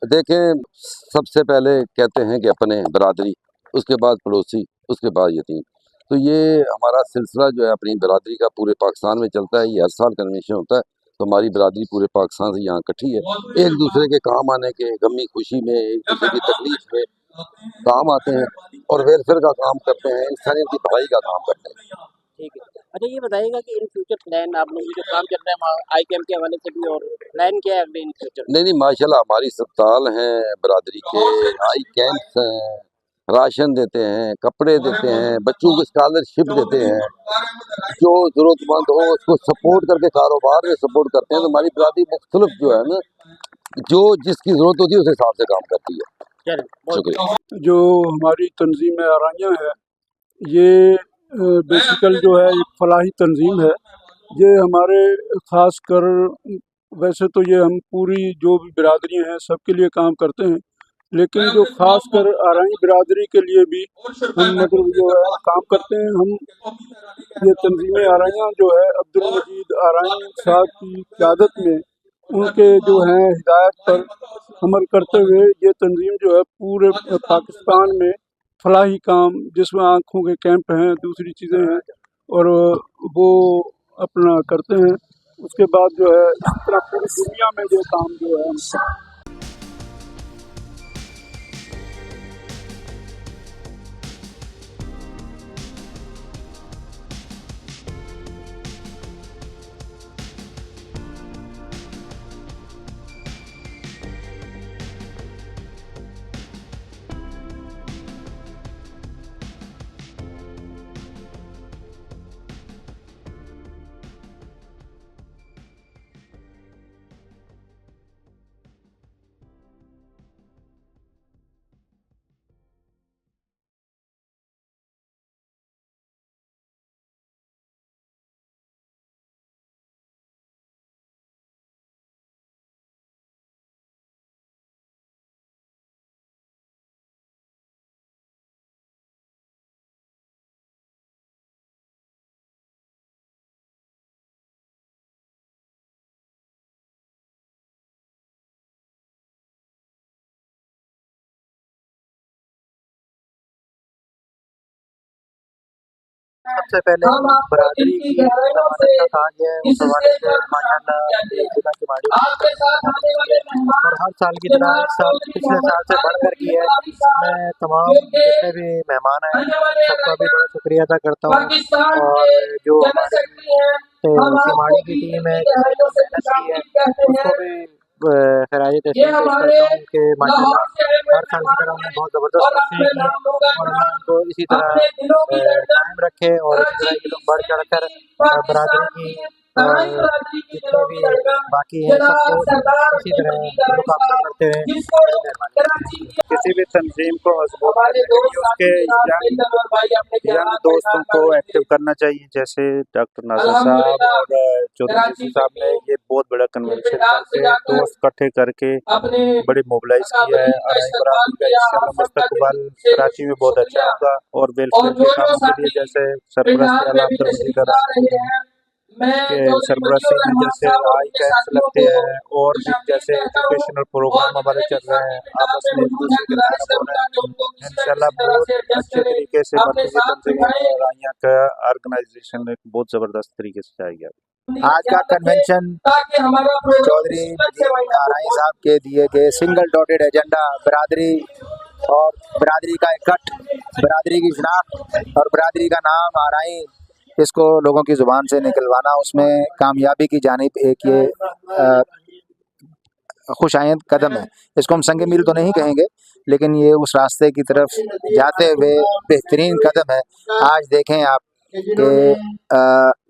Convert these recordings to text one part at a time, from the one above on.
देखें, सबसे पहले कहते हैं कि अपने बरादरी, उसके बाद पड़ोसी, उसके बाद यतीम। तो ये हमारा सिलसिला जो है अपनी बरादरी का पूरे पाकिस्तान में चलता है। ये हर साल कन्वेंशन होता है, तो हमारी बरादरी पूरे पाकिस्तान से यहाँ इकट्ठी है। एक दूसरे के काम आने के, गमी खुशी में, एक दूसरे की तकलीफ में काम आते हैं और वेलफेयर का काम करते हैं, इंसानियत की भलाई का काम करते हैं। ठीक है। अच्छा ये बताइएगा कि इन फ्यूचर प्लान आप लोग जो काम कर रहे हैं आई कैम के हवाले से भी, और प्लान क्या है अगले इन फ्यूचर? नहीं, माशाल्लाह हमारी अस्पताल हैं बरादरी के, आई कैंप्स हैं, राशन देते हैं, कपड़े देते हैं, बच्चों को स्कॉलरशिप देते हैं, जो ज़रूरतमंद हो उसको सपोर्ट करके कारोबार में सपोर्ट करते हैं। तो हमारी बरादरी मुख्तलिफ जो है ना, जो जिसकी ज़रूरत होती है उस हिसाब से काम करती है। शुक्रिया। जो हमारी तंजीम आराइयाँ है, ये बेसिकल जो है एक फलाही तंजीम है। ये हमारे ख़ास कर, वैसे तो ये हम पूरी जो भी बिरादरी हैं सबके लिए काम करते हैं, लेकिन जो ख़ास कर आराई बिरादरी के लिए भी हम मतलब जो है काम करते हैं। हम ये तंजीम आराइयाँ जो है अब्दुल मजीद आराई साहब की क़यादत में, उनके जो हैं हिदायत पर अमल करते हुए ये तंजीम जो है पूरे पाकिस्तान में फलाही काम, जिसमें आँखों के कैंप हैं, दूसरी चीज़ें हैं, और वो अपना करते हैं। उसके बाद जो है इस तरह पूरी दुनिया में ये काम जो है हम सबसे पहले बरादरी की जमानत का कहा गया है, उस हवाले से माशाल्लाह जिला किमाड़ी और हर साल की तरह इस साल पिछले साल से बढ़कर की है। मैं तमाम जितने भी मेहमान आए सबका भी बड़ा शुक्रिया अदा करता हूँ, और जो हमारे किमाड़ी की टीम है जिसने मेहनत की है उसको भी खराज तहसीन पेश करता हूँ कि माशाल्लाह हर साल की तरह उन्होंने बहुत ज़बरदस्त कोशिशें की, और अल्लाह उनको इसी तरह कायम रखे और इसी तरह ये लोग बढ़ चढ़ कर बरादरी की जितने भी बाकी हैं सबको इसी तरह मुकाबला करते रहें। किसी भी तंजीम को मजबूत करने के लिए उसके यंग दोस्तों को एक्टिव करना चाहिए, जैसे डॉक्टर नासिर साहब और चौधरी यूसुफ साहब ने ये बहुत बड़ा कन्वेंशन करके दोस्त इकट्ठे करके बड़ी मोबिलाइज किया है। आराई बरादरी का इंशाल्लाह मुस्तकबिल कराची में बहुत अच्छा होगा, और वेलफेयर के कामों के लिए जैसे सरपरस्ती आला अब्दुल मजीद के सरबराही में जैसे आई कैंप्स लगते हैं और भी जैसे एजुकेशनल प्रोग्राम हमारे चल रहे हैं, आपस में एक दूसरे के तारुफ हो रहे हैं। इंशाल्लाह बहुत अच्छे तरीके से मरकज़ी तंजीम आराइयाँ का ऑर्गेनाइजेशन एक बहुत ज़बरदस्त तरीके से जाएगा। आज का कन्वेंशन चौधरी आराई साहब के दिए गए सिंगल डॉटेड एजेंडा बरादरी और बरादरी का इकट्ठ, बरादरी की शनाख्त और बरादरी का नाम आराई, इसको लोगों की ज़ुबान से निकलवाना, उसमें कामयाबी की जानिब एक ये खुशायद कदम है। इसको हम संग मील तो नहीं कहेंगे, लेकिन ये उस रास्ते की तरफ जाते हुए बेहतरीन कदम है। आज देखें आप कि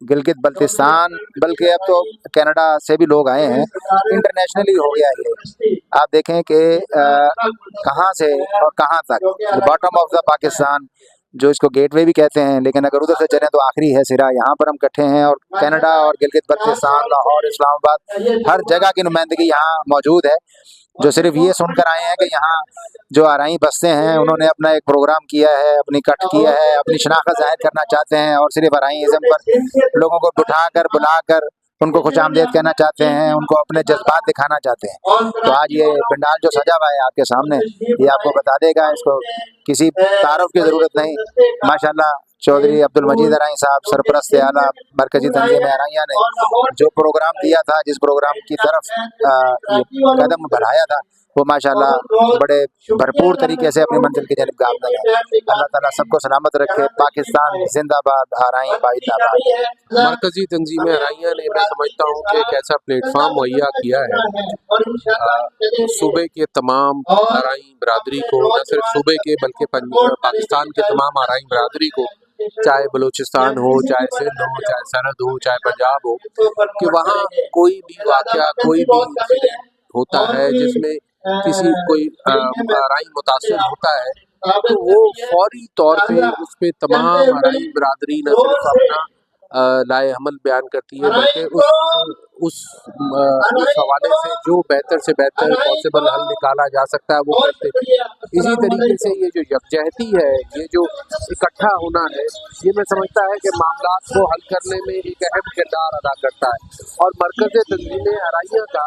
गिलगित बल्तिस्तान, बल्कि अब तो कनाडा से भी लोग आए हैं, इंटरनेशनली हो गया ये। आप देखें कि कहाँ से और कहाँ तक, बॉटम ऑफ द पाकिस्तान जो इसको गेटवे भी कहते हैं, लेकिन अगर उधर से चलें तो आखिरी है सिरा। यहाँ पर हम इकट्ठे हैं और कनाडा और गिलगित बल्तिस्तान, लाहौर, इस्लामाबाद, हर जगह की नुमाइंदगी यहाँ मौजूद है, जो सिर्फ ये सुनकर आए हैं कि यहाँ जो आराई बस्ते हैं उन्होंने अपना एक प्रोग्राम किया है, अपनी कट किया है, अपनी शनाख्त जाहिर करना चाहते हैं, और सिर्फ आराईज़म पर लोगों को बुलाकर उनको खुश आमदेद कहना चाहते हैं, उनको अपने जज्बात दिखाना चाहते हैं। तो आज ये पंडाल जो सजा हुआ है आपके सामने, ये आपको बता देगा, इसको किसी तारुफ की ज़रूरत नहीं। माशाल्लाह चौधरी अब्दुल मजीद अराई साहब सरपरस्त आला मरकजी तंजीम अराइया ने जो प्रोग्राम दिया था, जिस प्रोग्राम की तरफ ये कदम बढ़ाया था, वो माशाल्लाह बड़े भरपूर तरीके से अपनी मंजिल की जानब गामज़न है। अल्लाह ताला सबको सलामत रखे। पाकिस्तान जिंदाबाद, आराई बाइदाबाद। मरकजी तंजीम अराइया ने, मैं समझता हूँ कि एक ऐसा प्लेटफार्म मुहैया किया है सूबे के तमाम आराई बरादरी को, न सिर्फ सूबे के बल्कि पाकिस्तान के तमाम आराई बरादरी को, चाहे बलूचिस्तान हो, चाहे सिंध हो, चाहे सरहद हो, चाहे पंजाब हो, कि वहाँ कोई भी वाक़या, कोई भी इंसिडेंट होता है जिसमें किसी कोई आराई मुतासिर होता है, तो वो फौरी तौर पे उस पे तमाम आराई बरादरी न सिर्फ अपना लाए अमल बयान करती है, बल्कि उस हवाले से जो बेहतर से बेहतर पॉसिबल हल निकाला जा सकता है वो करते हैं। इसी तरीके से ये जो यकजहती है, ये जो इकट्ठा होना है, ये मैं समझता है कि मामलात को हल करने में एक अहम किरदार अदा करता है। और मरकज़ तंजीम अराइया का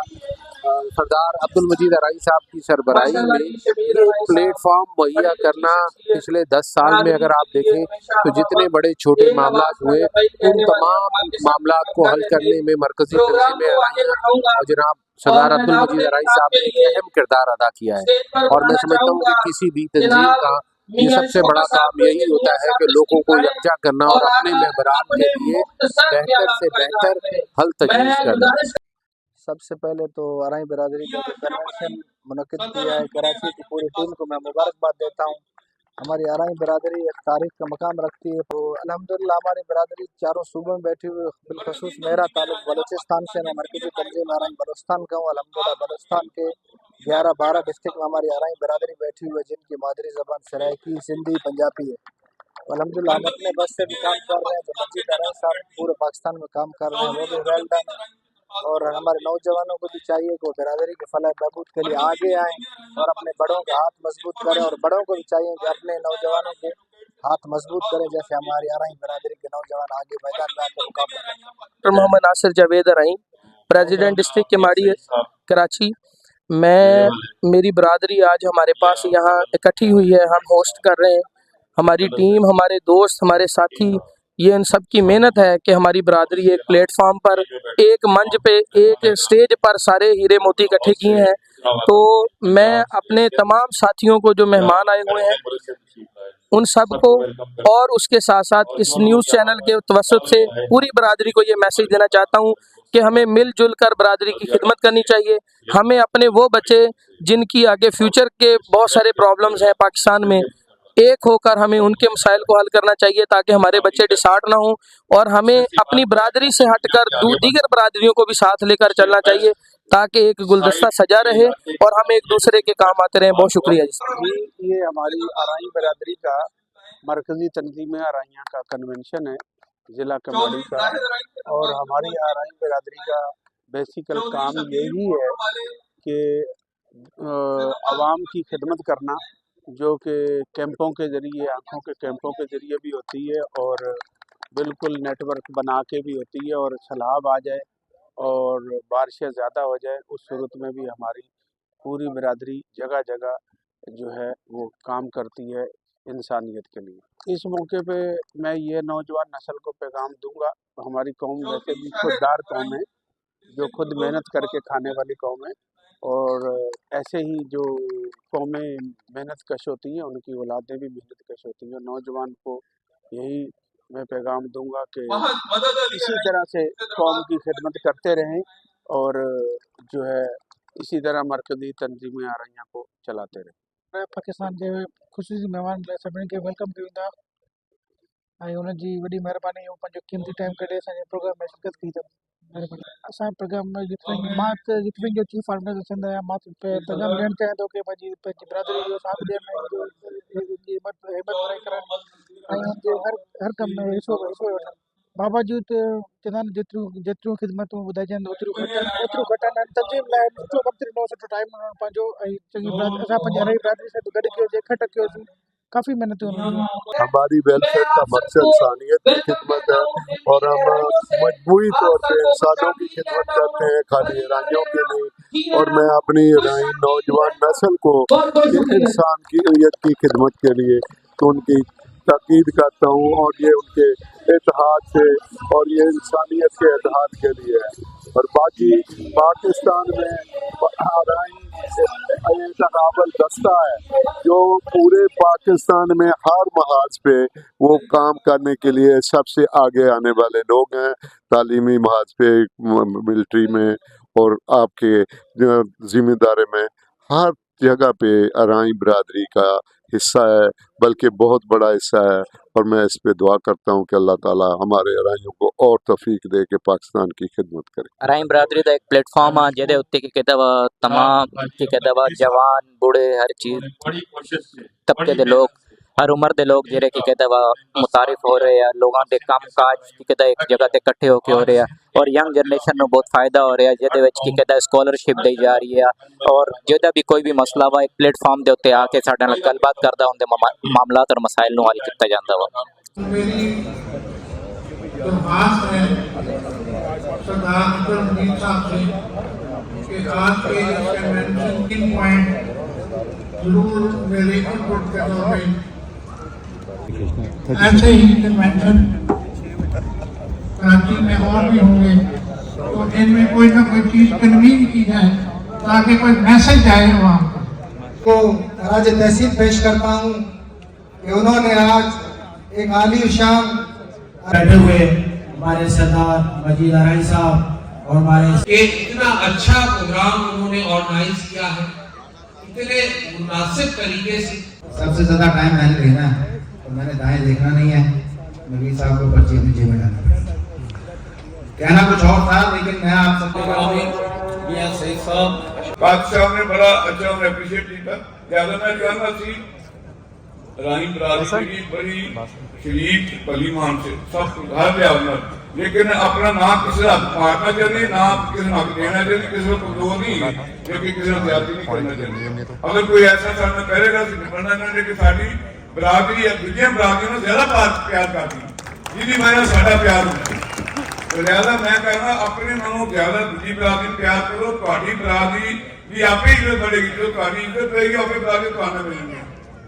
सरदार अब्दुल मजीद अराई साहब की सरबराही में ये प्लेटफॉर्म मुहैया करना, पिछले 10 साल में अगर आप देखें तो जितने बड़े छोटे मामलात हुए, उन तमाम मामलात को हल करने में मरकज़ी तंजीम अराइया और जनाब सरदार अब्दुल मजीद अराई साहब ने एक अहम किरदार अदा किया है। और मैं समझता हूँ कि किसी भी तंजीम का ये सबसे बड़ा काम यही होता है कि लोगों को यकजा करना और अपने मेंबरान के लिए बेहतर से बेहतर हल तजवीज़ करना। सबसे पहले तो आराई बरादरी ने जो कन्वेंशन मुनक़िद किया है, कराची की पूरी टीम को मैं मुबारकबाद देता हूँ। हमारी आराई बरादरी एक तारीख का मकाम रखती है, तो अल्हम्दुलिल्लाह हमारी बरादरी चारों सूबों में बैठी हुई, बिलखसूस मेरा ताल्लुक बलूचिस्तान से, मैं मरकज़ी तंजीम आराई बलूचिस्तान का हूँ। अल्हम्दुलिल्लाह बलूचिस्तान के 11-12 डिस्ट्रिक्ट में हमारी आराई बरादरी बैठी हुई है, जिनकी मादरी ज़बान सराइकी, सिंधी, पंजाबी है। अल्हम्दुलिल्लाह हम अपने बस से भी काम कर रहे हैं, जो मजीद अराई साहब पूरे पाकिस्तान में काम कर रहे हैं, वो भी वेल डन है। और हमारे नौजवानों को भी चाहिए कि वो बिरादरी के फलाह बहबूद के लिए आगे आएँ और अपने बड़ों का हाथ मजबूत करें, और बड़ों को भी चाहिए कि अपने नौजवानों के हाथ मजबूत करें, जैसे हमारी आराई बिरादरी के नौजवान आगे मैदान में आकर मुकाबला करें। डॉक्टर मोहम्मद नासिर जावेद अराई, प्रेसिडेंट डिस्ट्रिक्ट केमाड़ी कराची। मेरी बरादरी आज हमारे पास यहाँ इकट्ठी हुई है, हम होस्ट कर रहे हैं। हमारी टीम, हमारे दोस्त, हमारे साथी, ये इन सब की मेहनत है कि हमारी बरादरी एक प्लेटफॉर्म पर, एक मंच पे, एक स्टेज पर सारे हीरे मोती इकट्ठे किए हैं। तो मैं अपने तमाम साथियों को जो मेहमान आए हुए हैं उन सब को, और उसके साथ साथ इस न्यूज़ चैनल के तवस्सुत से पूरी बरादरी को ये मैसेज देना चाहता हूँ कि हमें मिलजुल कर बरादरी की खिदमत करनी चाहिए। हमें अपने वो बच्चे जिनकी आगे फ्यूचर के बहुत सारे प्रॉब्लम्स हैं पाकिस्तान में, एक होकर हमें उनके मसाइल को हल करना चाहिए, ताकि हमारे बच्चे डिसहार्ट ना हों। और हमें अपनी बरादरी से हटकर दीगर बरादरियों को भी साथ लेकर चलना चाहिए, ताकि एक गुलदस्ता सजा रहे और हम एक दूसरे के काम आते रहें। बहुत शुक्रिया जी। ये हमारी आराई बरादरी का मरकज़ी तंजीम अराइया का कन्वेंशन है, ज़िला कमाड़ी का। और हमारी आराई बरादरी का बेसिकल काम यही है कि आवाम की खिदमत करना, जो कि कैंपों के ज़रिए, आँखों के कैंपों के ज़रिए भी होती है, और बिल्कुल नेटवर्क बना के भी होती है। और सैलाब आ जाए और बारिशें ज़्यादा हो जाए, उस सूरत में भी हमारी पूरी बिरादरी जगह जगह जो है वो काम करती है इंसानियत के लिए। इस मौके पे मैं ये नौजवान नस्ल को पैगाम दूंगा, हमारी कौम वैसे भी खुददार कौम है, जो खुद मेहनत करके खाने वाली कौम है, और ऐसे ही जो कौमें मेहनत कश होती हैं उनकी औलादें भी मेहनत कश होती हैं। नौजवान को यही मैं पैगाम दूंगा कि इसी तरह से कौम की खिदमत करते रहें, और जो है इसी तरह मरकज़ी तंजीमें आराइयां को चलाते रहें। पाकिस्तान के ख़ुसूसी महिमान सभिनी खे वेलकम कयूं था, ऐं उन्हनि जी वॾी महिरबानी, हू पंहिंजो क़ीमती टाइम कढे असांजे प्रोग्राम में शिरकत कई अथनि। महिरबानी। असांजे प्रोग्राम में मां जितने जो चीफ ऑर्गेनाइजेशन आहियां, मां पैगाम ॾियणु चाहियां थो कि पंहिंजी बिरादरी जो साथ ॾियनि, हिम्मत भराई करनि, ऐं हुनजे हर कम में हिसो वठनि। बाबा जी त चवंदा आहिनि जेतिरियूं ख़िदमतूं ॿुधाइजनि ओतिरियूं घटनि। तंजीम लाइ सुठो वक़्तु ॾिनो, सुठो टाइम ॾिनो पंहिंजो, ऐं चङी असां पंहिंजी आराई बिरादरी सां गॾु कयोसीं, इकठो कयोसीं, काफ़ी मेहनत उन्होंने की। हमारी वेलफेयर का मकसद इंसानियत की खिदमत है और हम मजबूरी तौर पे इंसानों की खिदमत करते हैं, खाली ईरानियों के लिए। और मैं अपनी ईरानी नौजवान नस्ल को कि इंसान की की खिदमत के लिए तो उनकी ताकीद करता हूँ, और ये उनके इत्तेहाद से और ये इंसानियत के इत्तेहाद के लिए है। और बाकी पाकिस्तान में आराई इंतखाबल दस्ता है जो पूरे पाकिस्तान में हर महाज पे वो काम करने के लिए सबसे आगे आने वाले लोग हैं, तालीमी महाज पे, मिलिट्री में और आपके ज़िम्मेदारी में, हर जगह पे अराई बरादरी का हिस्सा है, बल्कि बहुत बड़ा हिस्सा है। और मैं इस पे दुआ करता हूँ कि अल्लाह ताला हमारे अराइयों को और तौफीक दे के पाकिस्तान की खिदमत करे। ਅਰਾਈ ਬਰਾਦਰੀ ਦਾ ਇੱਕ ਪਲੇਟਫਾਰਮ ਆ ਜਿਹਦੇ ਉੱਤੇ ਕੀ ਕਹਿੰਦਾ ਵਾ तमाम ਕੀ ਕਹਿੰਦਾ ਵਾ ਜਵਾਨ ਬੁੜੇ ਹਰ ਚੀਜ਼ ਤਬਕੇ ਦੇ ਲੋਕ ਹਰ ਉਮਰ ਦੇ ਲੋਕ ਜਿਹੜੇ ਕੀ ਕਹਿੰਦਾ ਵਾ ਮੁਤਾਰਿਫ ਹੋ ਰਹੇ ਆ, ਲੋਕਾਂ ਦੇ ਕੰਮ ਕਾਜ ਕੀ ਕਹਿੰਦਾ ਇੱਕ ਜਗ੍ਹਾ ਤੇ ਇਕੱਠੇ ਹੋ ਕੇ ਹੋ ਰਹੇ ਆ ਔਰ ਯੰਗ ਜਨਰੇਸ਼ਨ ਨੂੰ ਬਹੁਤ ਫਾਇਦਾ ਹੋ ਰਿਹਾ, ਜਿਹਦੇ ਵਿੱਚ ਕੀ ਕਹਿੰਦਾ ਸਕਾਲਰਸ਼ਿਪ ਦੇਈ ਜਾ ਰਹੀ ਆ ਔਰ ਜਿਹਦਾ ਵੀ ਕੋਈ ਵੀ ਮਸਲਾ ਵਾ ਇੱਕ ਪਲੇਟਫਾਰਮ ਦੇ ਉੱਤੇ ਆ ਕੇ ਸਾਡੇ ਨਾਲ ਗੱਲਬਾਤ ਕਰਦਾ ਹੁੰਦੇ ਮਾਮਲਾਤ ਔਰ ਮਸਾਇਲ ਨੂੰ ਹੱਲ ਕੀਤਾ ਜਾਂਦਾ ਵਾ। मेरी दरख्वास्त है सरदार अकबर मुनीर साहब से कि आज के इस कन्वेंशन किन पॉइंट जरूर मेरे इनपुट के तौर पे ऐसे ही कन्वेंशन कराची में और भी होंगे तो इनमें कोई ना कोई चीज़ कन्वीन की जाए ताकि कोई मैसेज आए वहाँ को राज तहसील पेश करता हूँ कि उन्होंने आज एक आली शान बैठे हुए हमारे सरदार मजीद अराई साहब और हमारे इतना अच्छा प्रोग्राम उन्होंने ऑर्गेनाइज किया है, इतने मुनासिब तरीके से। सबसे ज्यादा टाइम मैंने लेना है तो मैंने दाएं देखना नहीं है, नबी साहब को पर्ची नीचे में डालना पड़ेगा। कहना कुछ और था लेकिन मैं आप सबको बादशाह ने बड़ा अच्छा उन्हें अप्रिशिएट किया। ज्यादा मैं कहना सी रानी बरादरी की बड़ी शरीफ भली मान से सब सुधार लिया उन्होंने, लेकिन अपना नाम किसी हक मारना चाहिए, ना किसी हक देना चाहिए, किसी को कमजोर नहीं, लेकिन किसी को ज्यादा नहीं करना चाहिए। अगर कोई ऐसा करना करेगा तो निपटना चाहिए कि साड़ी बरादरी या दूसरी बरादरी में ज्यादा प्यार करती जिसकी वजह साडा प्यार होता है। तो लिहाजा मैं कहना अपने नालों ज्यादा दूसरी बरादरी प्यार करो, ਤੁਹਾਡੀ बरादरी भी आपे इज्जत बढ़ेगी, जो ਤੁਹਾਡੀ इज्जत रहेगी आपे बरादरी ਤੁਹਾਨੂੰ मिलेगी।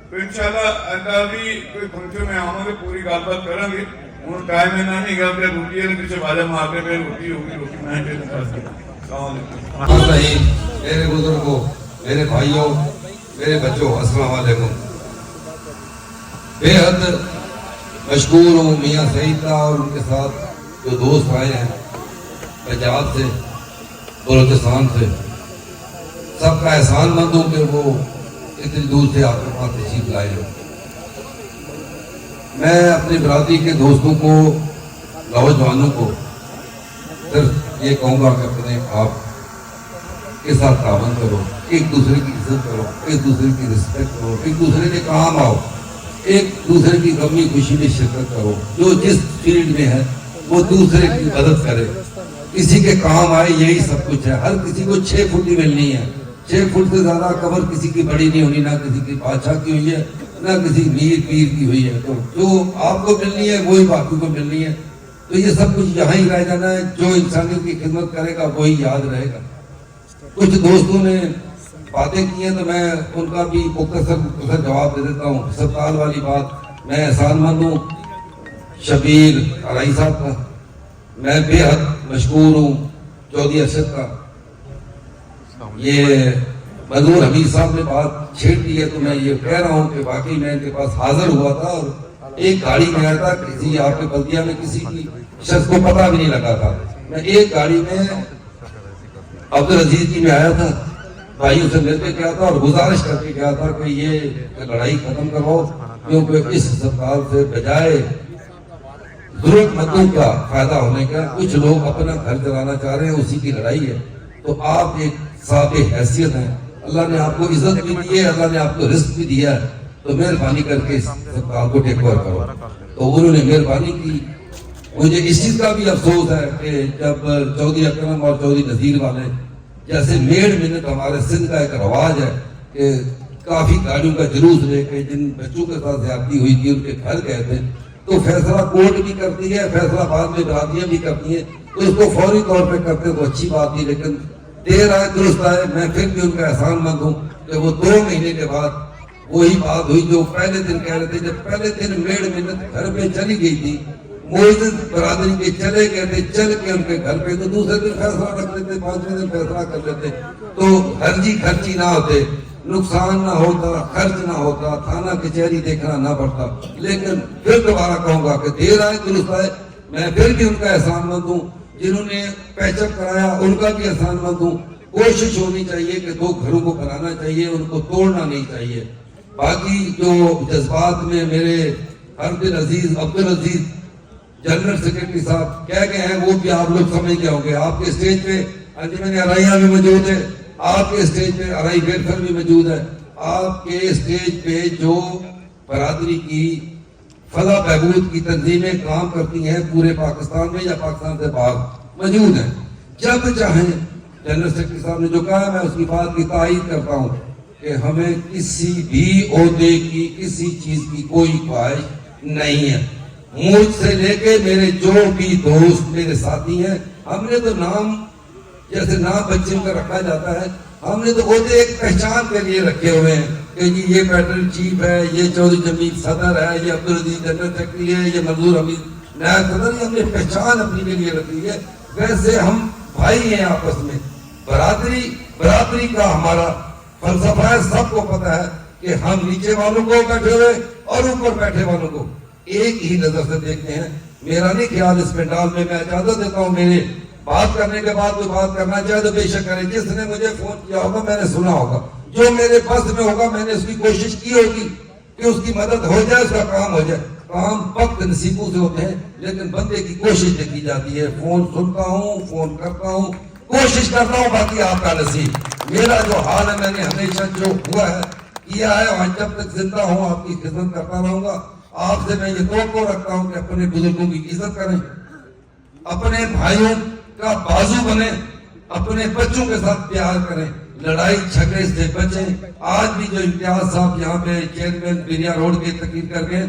तो इंशाल्लाह ऐसा भी कोई फंक्शन में आवांगे पूरी गलबात करेंगे। हूँ टाइम इन्ना नहीं गा फिर रोटी के पीछे बाजा मारते फिर रोटी होगी, रोटी मैं मेरे बुजुर्गों, मेरे भाइयों, मेरे बच्चों, अस्सलाम वालेकुम। बेहद मशकूर हूँ मियाँ सईद का और उनके साथ जो दोस्त आए हैं पंजाब से, बलूचिस्तान से, सबका एहसान मंद हूँ कि वो इतनी दूर से आपके पास तशरीफ लाए हो। मैं अपनी बरादरी के दोस्तों को, नौजवानों को सिर्फ ये कहूँगा कि अपने आप के साथ तावन करो, एक दूसरे की इज्जत करो, एक दूसरे की रिस्पेक्ट करो, एक दूसरे के काम आओ, एक दूसरे की गमी खुशी में शिरकत करो। जो जिस फील्ड में है वो दूसरे की मदद करे, किसी के काम आए, यही सब कुछ है। हर किसी को 6 फुट ही मिलनी है, 6 फुट से ज्यादा कबर किसी की बड़ी नहीं होनी, ना किसी की बादशाह की हुई है, ना किसी मीर पीर की हुई है। तो जो आपको मिलनी है वही बाकी को मिलनी है। तो ये सब कुछ यहाँ ही रह जाना है। जो इंसानियत की खिदमत करेगा वही याद रहेगा। कुछ दोस्तों ने बातें की हैं तो मैं उनका भी मुख्तसर जवाब दे देता हूँ। अस्पताल वाली बात मैं एहसानमंद हूँ शबीर अराई साहब का, मैं बेहद मशहूर हूँ चौधरी अरशद का। ये मजदूर हमीद साहब ने बात छेड़ दी है तो मैं ये कह रहा हूँ कि वाकई मैं इनके पास हाजिर हुआ था और एक गाड़ी में आया था, किसी आपके बल्दिया में किसी की शख्स को पता भी नहीं लगा था। मैं एक गाड़ी में अब्दुल अजीज जी में आया था, भाइयों से मिलकर गया था और गुजारिश करके गया था कि ये लड़ाई खत्म करवाओ, क्योंकि इस अस्पताल से बजाय जरूरतमंदों का फायदा होने का, कुछ लोग अपना घर चलाना चाह रहे हैं, उसी की लड़ाई है। तो आप एक साहब हैसियत है, अल्लाह ने आपको इज्जत भी दी है, अल्लाह ने आपको रिस्क भी दिया है, तो मेहरबानी करके इस अस्पताल को टेक ओवर करो। तो उन्होंने मेहरबानी की। मुझे इस चीज का भी अफसोस है कि जब चौधरी अकरम और चौधरी नजीर वाले जैसे मेड मिनट, हमारे सिंध का एक रवाज है कि काफी गाड़ियों का जुलूस लेके जिन बच्चों के साथ ज्यादती हुई थी उनके घर गए थे, तो फैसला कोर्ट भी करती है, फैसला बाद में बरातियां भी करती हैं, तो इसको फौरी तौर पे करते तो अच्छी बात थी। लेकिन देर आए दुरुस्त आए, मैं फिर भी उनका एहसानमंद हूँ कि वो 2 महीने के बाद वही बात हुई जो पहले दिन कह रहे थे। जब पहले दिन मेड मिन्नत घर पे चली गई थी, मोइज़ बरादरी के चले गए थे, चल के उनके घर पे, तो दूसरे दिन फैसला रख लेते, 5वें दिन फैसला कर लेते, तो हर्जी खर्ची ना होते, नुकसान ना होता, खर्च ना होता, थाना कचहरी देखना ना पड़ता। लेकिन फिर दोबारा कहूंगा कि देर आए दुरुस्त आए, मैं फिर भी उनका एहसानमंद हूँ। जिन्होंने पैचअप कराया उनका भी एहसानमंद हूँ। कोशिश होनी चाहिए कि 2 घरों को बनाना चाहिए, उनको तोड़ना नहीं चाहिए। बाकी जो जज्बात में मेरे अब्दुल अजीज जनरल सेक्रेटरी साहब कह गए हैं वो भी आप लोग समझ गए होंगे। आपके स्टेज पे अंजुमन अराइयां भी मौजूद है, आपके स्टेज पे अराई वेलफेयर भी मौजूद है। आपके स्टेज पे जो बरादरी की फला बहबूद की तंजीमें काम करती हैं पूरे पाकिस्तान में या पाकिस्तान से बाहर मौजूद हैं। जब चाहें जनरल सेक्रेटरी साहब ने जो कहा मैं उसकी बात की तायीद करता हूँ कि हमें किसी भी ओहदे की किसी चीज की कोई ख्वाहिश नहीं है। मुझसे लेके मेरे जो भी दोस्त मेरे साथी हैं, हमने तो नाम जैसे नाम बच्चों का रखा जाता है, हमने तो ओहदे एक पहचान के लिए रखे हुए हैं कि जी ये फेडरल चीफ है, ये चौधरी जमील सदर है, ये अब्दुल अजीज जनरल सेक्रेटरी है, ये मंजूर हमीद नायब सदर, ये हमने पहचान अपनी के लिए रखी है। वैसे हम भाई हैं आपस में। बरादरी का हमारा फलसफा है, सबको पता है कि हम नीचे वालों को बैठे हुए और ऊपर बैठे वालों को एक ही नजर से देखते हैं। मेरा नहीं ख्याल इस पंडाल में, मैं इजाजत देता हूँ मेरे बात करने के बाद कोई बात करना चाहे तो बेशक करें। जिसने मुझे फोन किया होगा मैंने सुना होगा, जो मेरे बस में होगा मैंने उसकी कोशिश की होगी कि उसकी मदद हो जाए, उसका काम हो जाए। काम वक्त नसीबों से होते हैं, लेकिन बंदे की कोशिश की जाती है। फोन सुनता हूँ, फोन करता हूँ, कोशिश करता हूँ, बाकी आपका नसीब। मेरा जो हाल है मैंने हमेशा जो हुआ है किया है, और जब तक जिंदा हूँ आपकी खिदमत करता रहूंगा। आपसे मैं ये तवक्को रखता हूँ कि अपने बुजुर्गों की इज्जत करें, अपने भाइयों का बाजू बने, अपने बच्चों के साथ प्यार करें, लड़ाई झगड़े से बचें। आज भी जो इम्तियाज साहब यहाँ पे चेयरमैन बिरिया रोड की तकरीर कर गए,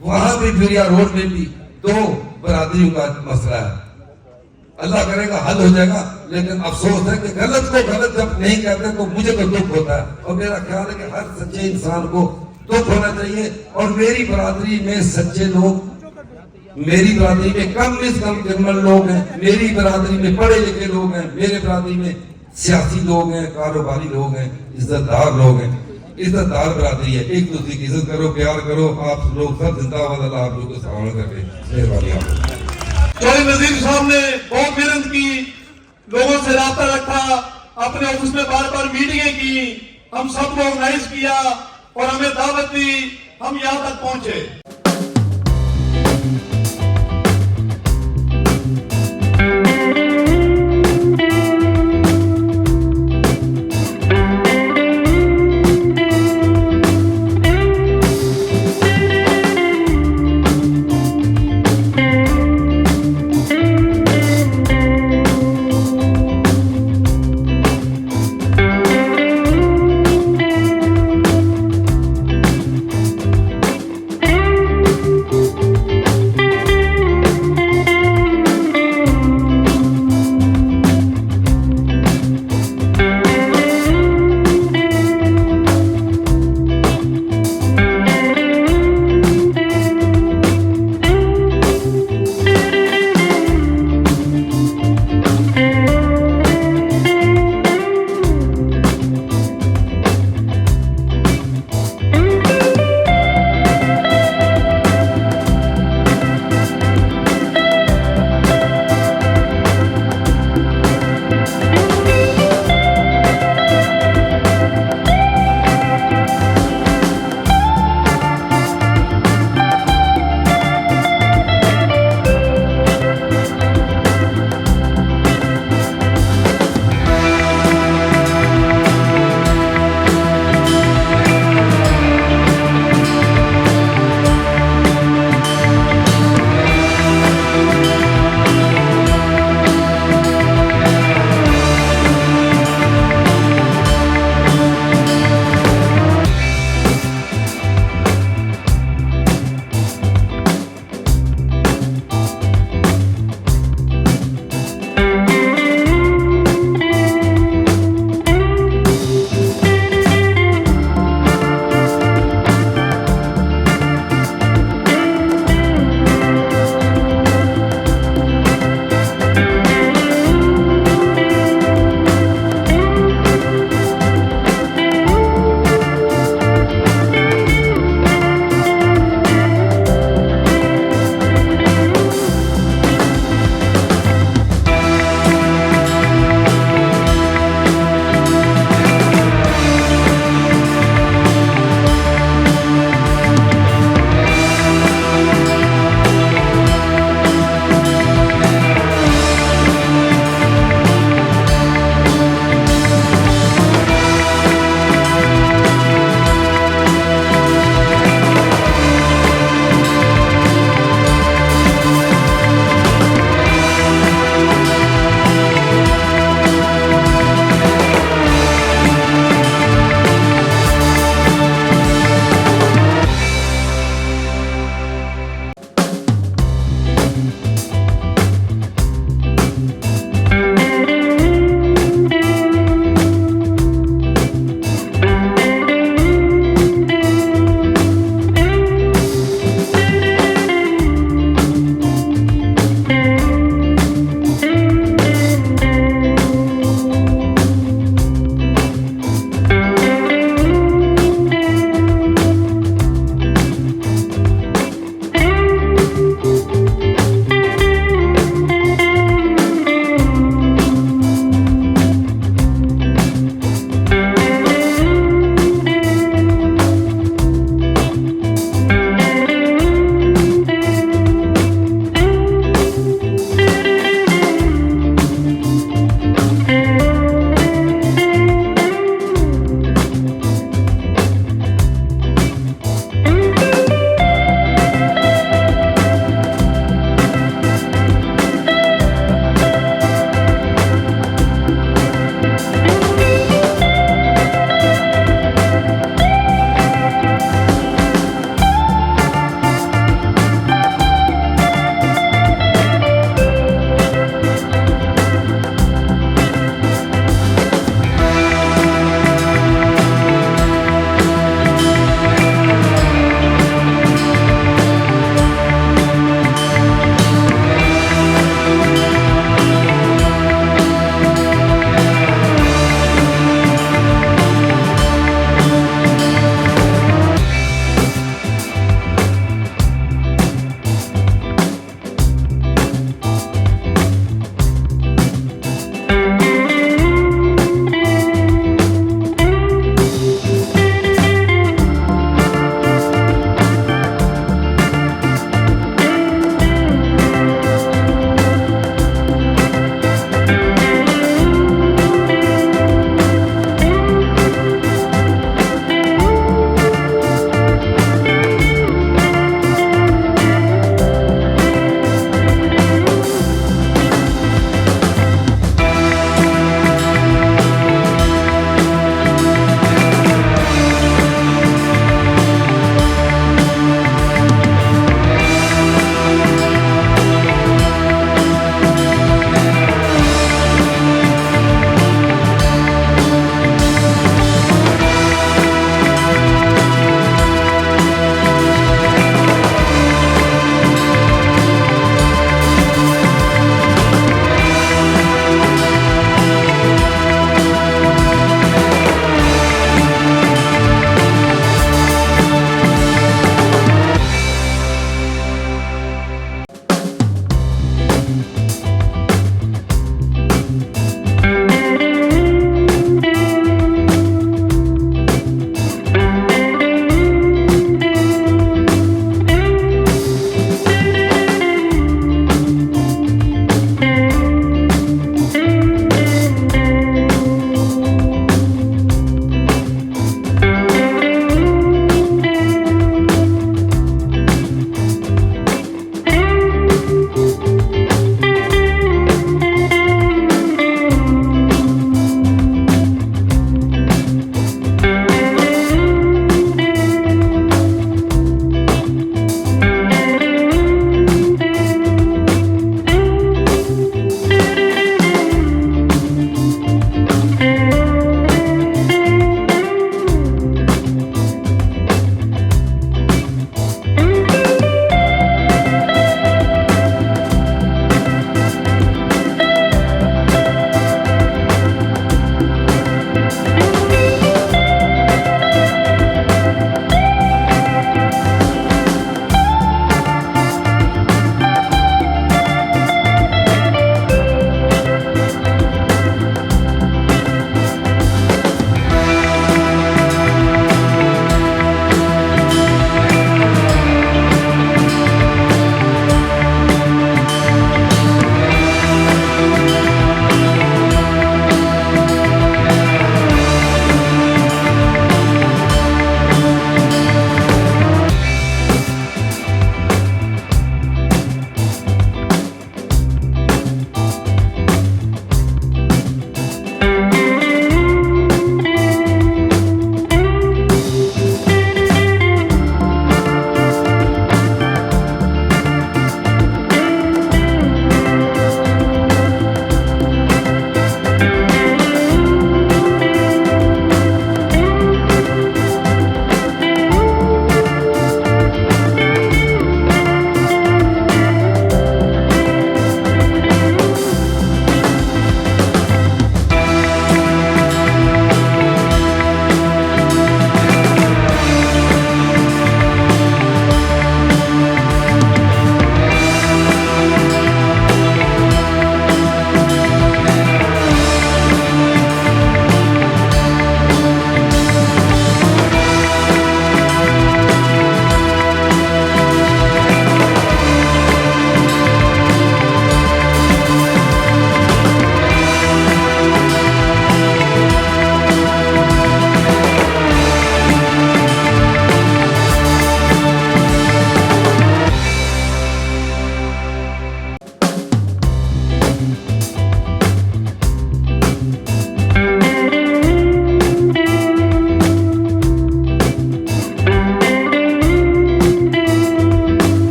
वहां भी बिरिया रोड में भी 2 बरादरियों का मसला है। अल्लाह करेगा हल हो जाएगा, लेकिन अफसोस है कि गलत को गलत जब नहीं कहते तो मुझे तो दुख होता है। और मेरा ख्याल है कि हर सच्चे इंसान को दुख होना चाहिए। और मेरी बरादरी में सच्चे लोग, मेरी बरादरी में कम से कम जर्मन लोग हैं, मेरी बरादरी में पढ़े लिखे लोग हैं, मेरे बरादरी में सियासी लोग हैं, कारोबारी लोग हैं, इज्जतदार लोग हैं। इज्जतदार बरादरी है, एक दूसरे की इज्जत करो, प्यार करो। आप लोग सब जिंदाबाद, अल्लाह आप लोगों को सलाम करके मेहरबानी। चौधरी नजीर साहब ने बहुत मेहनत की, लोगों से रास्ता रखा, अपने ऑफिस में बार बार मीटिंगें की, हम सबको ऑर्गेनाइज किया और हमें दावत दी, हम यहाँ तक पहुंचे।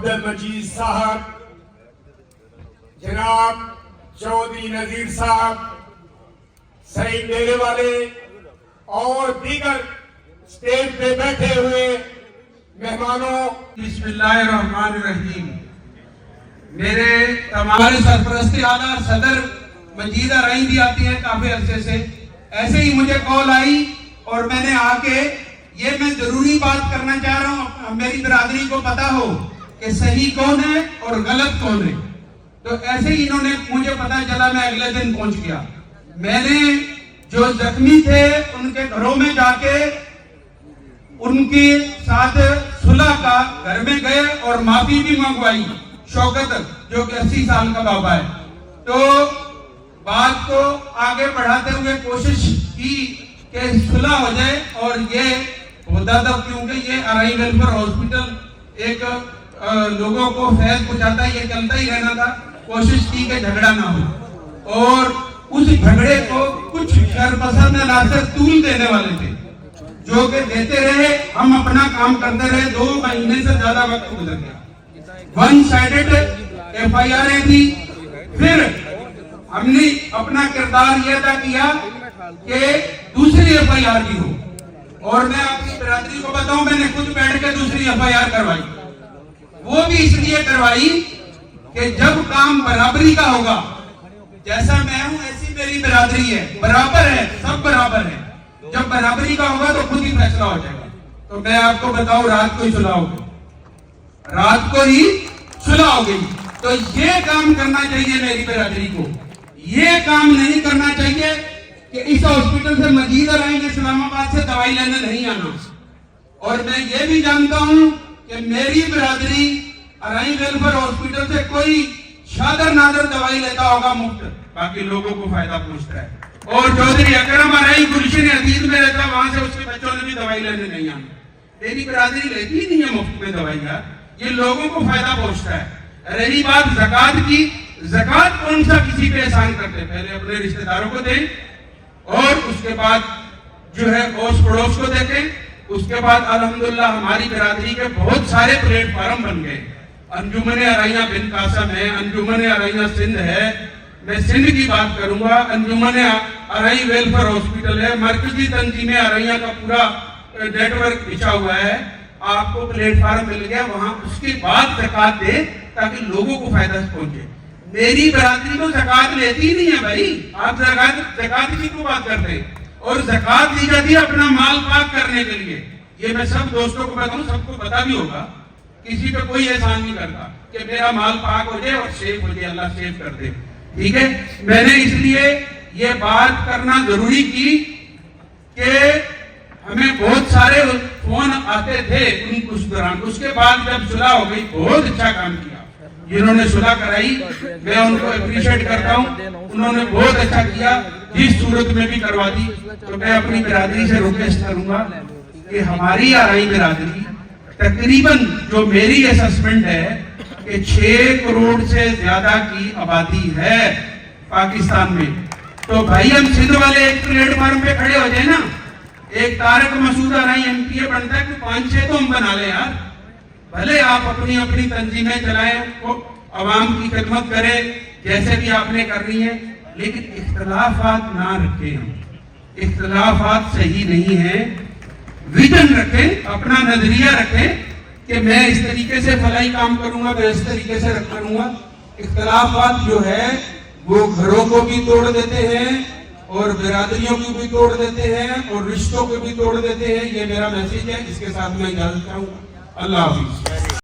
अब्दुल मजीद साहब, जनाब चौधरी नजीर साहब, सईद डेरे वाले और दीगर स्टेज पे बैठे हुए मेहमानों, बिस्मिल्लाहिर्रहमानिर्रहीम। मेरे हमारे सरपरस्ती आला सदर मजीद अराई भी आती है काफी अरसे से, ऐसे ही मुझे कॉल आई और मैंने आके ये मैं जरूरी बात करना चाह रहा हूँ, मेरी बिरादरी को पता हो कि सही कौन है और गलत कौन है। तो ऐसे ही इन्होंने मुझे पता चला, मैं अगले दिन पहुंच गया। मैंने जो जख्मी थे उनके घरों में जाके उनके साथ सुलह का घर में गए और माफी भी मंगवाई। शौकत जो कि 80 साल का बाबा है, तो बात को आगे बढ़ाते हुए कोशिश की कि सुलह हो जाए। और ये होता था क्योंकि ये अराई वेलफेयर हॉस्पिटल एक लोगों को फैज पहुंचाता है, ये चलता ही रहना था। कोशिश की कि झगड़ा ना हो, और उस झगड़े को कुछ शरपसर में लाकर तूल देने वाले थे, जो कि देते रहे, हम अपना काम करते रहे। 2 महीने से ज्यादा वक्त गुजर गया। वन साइडेड FIR थी। फिर हमने अपना किरदार यह अदा किया कि दूसरी FIR भी हो। और मैं अपनी बिरादरी को बताऊं, मैंने खुद बैठ के दूसरी FIR करवाई। वो भी इसलिए करवाई कि जब काम बराबरी का होगा, जैसा मैं हूं ऐसी मेरी बिरादरी है, बराबर है, सब बराबर है। जब बराबरी का होगा तो खुद ही फैसला हो जाएगा। तो मैं आपको बताऊं, रात को ही सुलह हो गई, रात को ही सुलह हो गई। तो ये काम करना चाहिए मेरी बिरादरी को। ये काम नहीं करना चाहिए कि इस हॉस्पिटल से मजीद आएंगे इस्लामाबाद से दवाई लेने नहीं आना। और मैं ये भी जानता हूं कि मेरी बिरादरी अराई वेलफेयर हॉस्पिटल से कोई शादर नादर दवाई लेता होगा मुफ्त, बाकी लोगों को फायदा पहुंचता है। और चौधरी अकरम अराई गुलशन अजीज में रहता, वहां से उसके बच्चों ने भी दवाई लेने नहीं आना। मेरी बिरादरी लेती ही नहीं है मुफ्त में दवाइयां, ये लोगों को फायदा पहुंचता है। रही बात ज़कात की, ज़कात कौन सा किसी पे एहसान करते, पहले अपने रिश्तेदारों को दें और उसके बाद जो है ओस पड़ोस को देखें। उसके बाद अल्हम्दुलिल्लाह हमारी बिरादरी के बहुत सारे प्लेटफार्म बन गए। अंजुमन अराइया बिन कासम है, अंजुमन अराइया सिंध है, मैं सिंध की बात करूंगा, अंजुमन अराई वेलफेयर हॉस्पिटल है, मरकजी तंजीम अराइया का पूरा नेटवर्क बिछा हुआ है। आपको प्लेटफार्म मिल गया, वहां उसके बाद ज़कात दे ताकि लोगों को फायदा पहुंचे। मेरी बिरादरी तो ज़कात लेती ही नहीं है भाई, आप ज़कात की क्यों बात करते हैं? और ज़कात दी जाती है अपना माल पाक करने के लिए। ये मैं सब दोस्तों को बताऊं, सबको पता भी होगा, किसी पे कोई एहसान नहीं करता कि मेरा माल पाक हो जाए और सेफ हो जाए, अल्लाह सेफ कर दे, ठीक है। मैंने इसलिए ये बात करना जरूरी की कि हमें बहुत सारे फोन आते थे उस दौरान। उसके बाद जब सुलह हो गई, बहुत अच्छा काम किया जिन्होंने सुलह कराई, मैं उनको अप्रिशिएट करता हूँ, उन्होंने बहुत अच्छा किया, जिस सूरत में भी करवा दी। तो मैं अपनी बिरादरी से रिक्वेस्ट करूंगा कि हमारी आराई बिरादरी तकरीबन, जो मेरी असेसमेंट है कि 6 करोड़ से ज्यादा की आबादी है पाकिस्तान में। तो भाई हम सिंध वाले एक प्लेटफार्म पे खड़े हो जाए ना, एक तारक मसूद अराई MPA बनता है, 5-6 तो हम बना ले यार। भले आप अपनी अपनी तंजीमें चलाएं, अवाम की खिदमत करें जैसे भी आपने करनी है, लेकिन इख्तलाफात ना रखें। हम इख्तलाफात सही नहीं है। विजन रखें, अपना नजरिया रखें कि मैं इस तरीके से फलाई काम करूंगा, मैं इस तरीके से करूंगा। इख्तलाफात जो है वो घरों को भी तोड़ देते हैं और बिरादरियों को भी तोड़ देते हैं और रिश्तों को भी तोड़ देते हैं। ये मेरा मैसेज है, इसके साथ मैं इजाजत चाहूंगा। अल्लाह हाफिज।